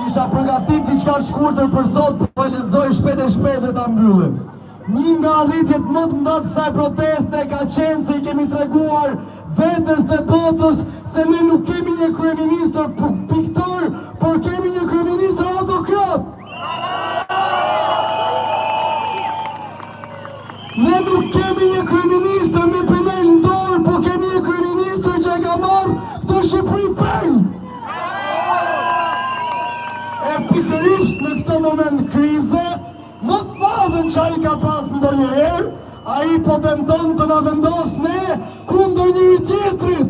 Kisha përgatit diçka të shkurtër për sot, po e lexoj shpejt e ta mbyllim. Një nga arritjet më të mëdha të kësaj proteste ka qenë se i kemi treguar vetes dhe botës se ne nuk kemi një kryeministër piktor, por kemi një kryeministër autokrat. Ne nuk kemi një kryeministër me penel në dorë, po kemi një kryeministër që e ka marrë këtë Shqipëri peng. E pikërisht në këtë moment krize, më të madhen që ai ka pas ndonjëherë, ai po tenton të na vendos ne kundër njëri tjetrit.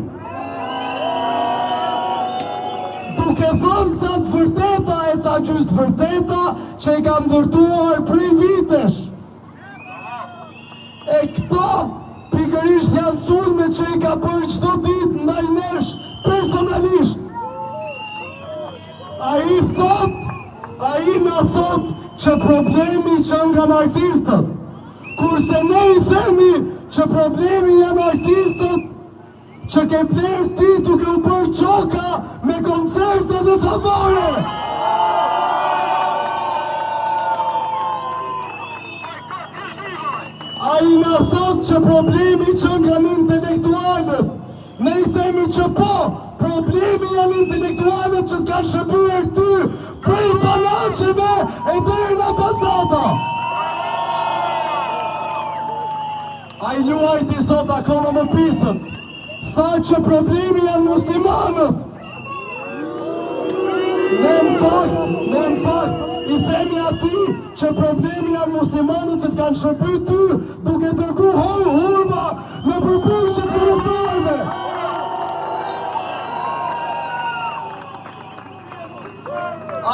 Duke thënë sa të vërteta e ca gjysmë vërteta që i ka ndërtuar prej vitesh. E këto pikërisht janë sulme që i ka bërë çdo ditë ndaj nesh personalisht. Ai na thot që problemi që nga artistët, kurse ne i themi që problemi janë artistët që ke blerë ti duke u bërë qoka me koncerte dhe favore. Ai na thot që problemi që nga në intelektualët, ne i themi që po, problemi janë intelektualët që kanë shërbyer këty prej palaqeve e deri në ambasada. Ai luajti sot akoma më pisët, tha që problemi janë muslimanët. Ne në fakt, i themi ati që problemi janë muslimanët që të kanë shërbyer ty duke dërgu hurma në përburgjet korruptorëve.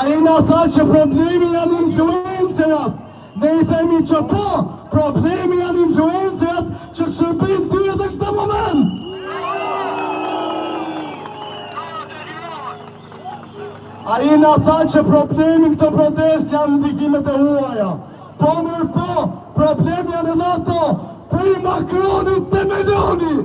Ai na tha që problemi janë influencerat. Ne i themi që po, problemi janë influencerat që të shërbejnë ty edhe këtë moment. Ai na tha që problemi këtë protest janë ndikimet e huaja. Po mërë po, problemi janë edhe ato, prej Macronit të Meloni.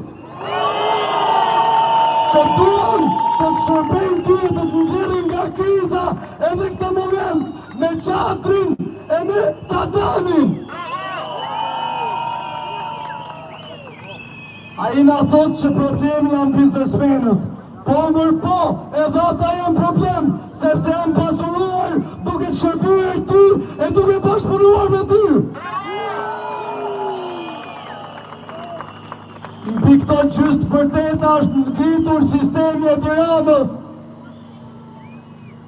Që duan të të shërbejnë ty e të të nxjerrin nga kriza edhe këtë moment me Çadrin e me Sazanin. Ai na thot që problemi janë biznesmenët. Po mërë po, edhe ata janë problem, sepse janë pasuruar duke të shërbyer ty e duke bashkëpunuar me ty. Mbi këto gjysmë vërteta është ngritur sistemi e Tiranës.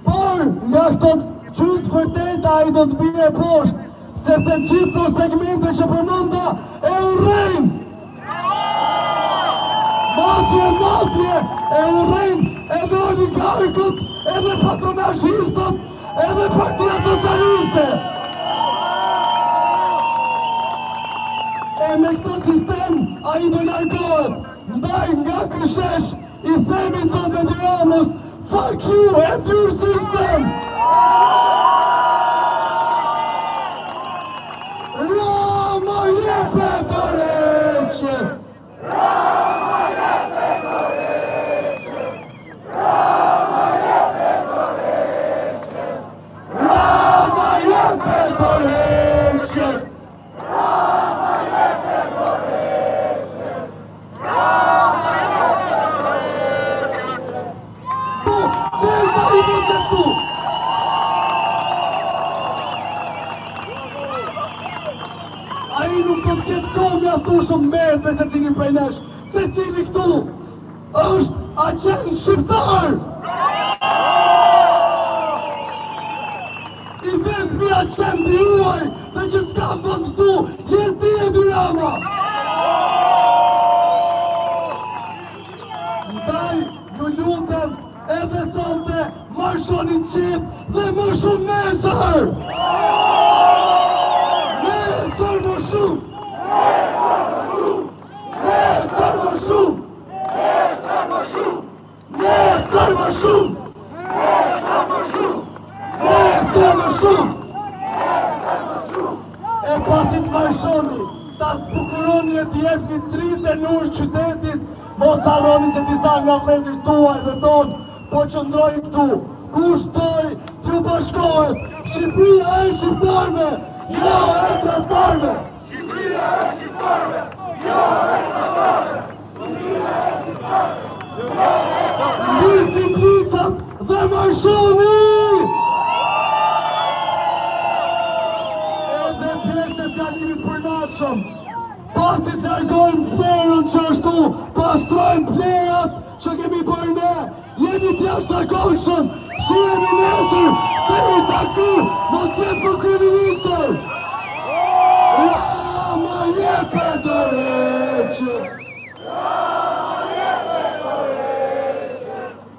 Por, nga këto gjysmë vërteta ai do të bie poshtë, sepse gjithë këto segmente që përmenda e urrejnë. Madje e urrejnë edhe oligarkët, edhe patronazhistët, edhe Partia Socialiste. E me këtë sistem ai do largohet. Ndaj nga ky shesh i themi sot e Tiranës, fuck you and your system. Rama jepe dorëçi. Ai nuk do të ketë kohë mjaftueshëm merret me secilin prej nesh. Secili këtu është agent shqiptar. I vetmi agent i huaj dhe që s'ka vend këtu jeti e Edi Rama. Ndaj, ju lutem, edhe sonte marshoni qit dhe më shumë nesër. E pasit marshoni, ta zbukuroni e t'jepni dritë e nur qytetit, mos harroni se disa nga vëllezërit tuaj dhe tonë po qëndrojnë këtu. Kush doj t'ju bashkohet. Shqipëria e shqiptarve, jo e tratarve. Nisni plicat dhe marshoni! Edhe pjesë e fjalimit për natshëm. Pasi të largojmë plerën që ashtu, pastrojmë plerat që kemi bërë ne, jeni t'jashtë zakonshëm, shihemi nesër, derisa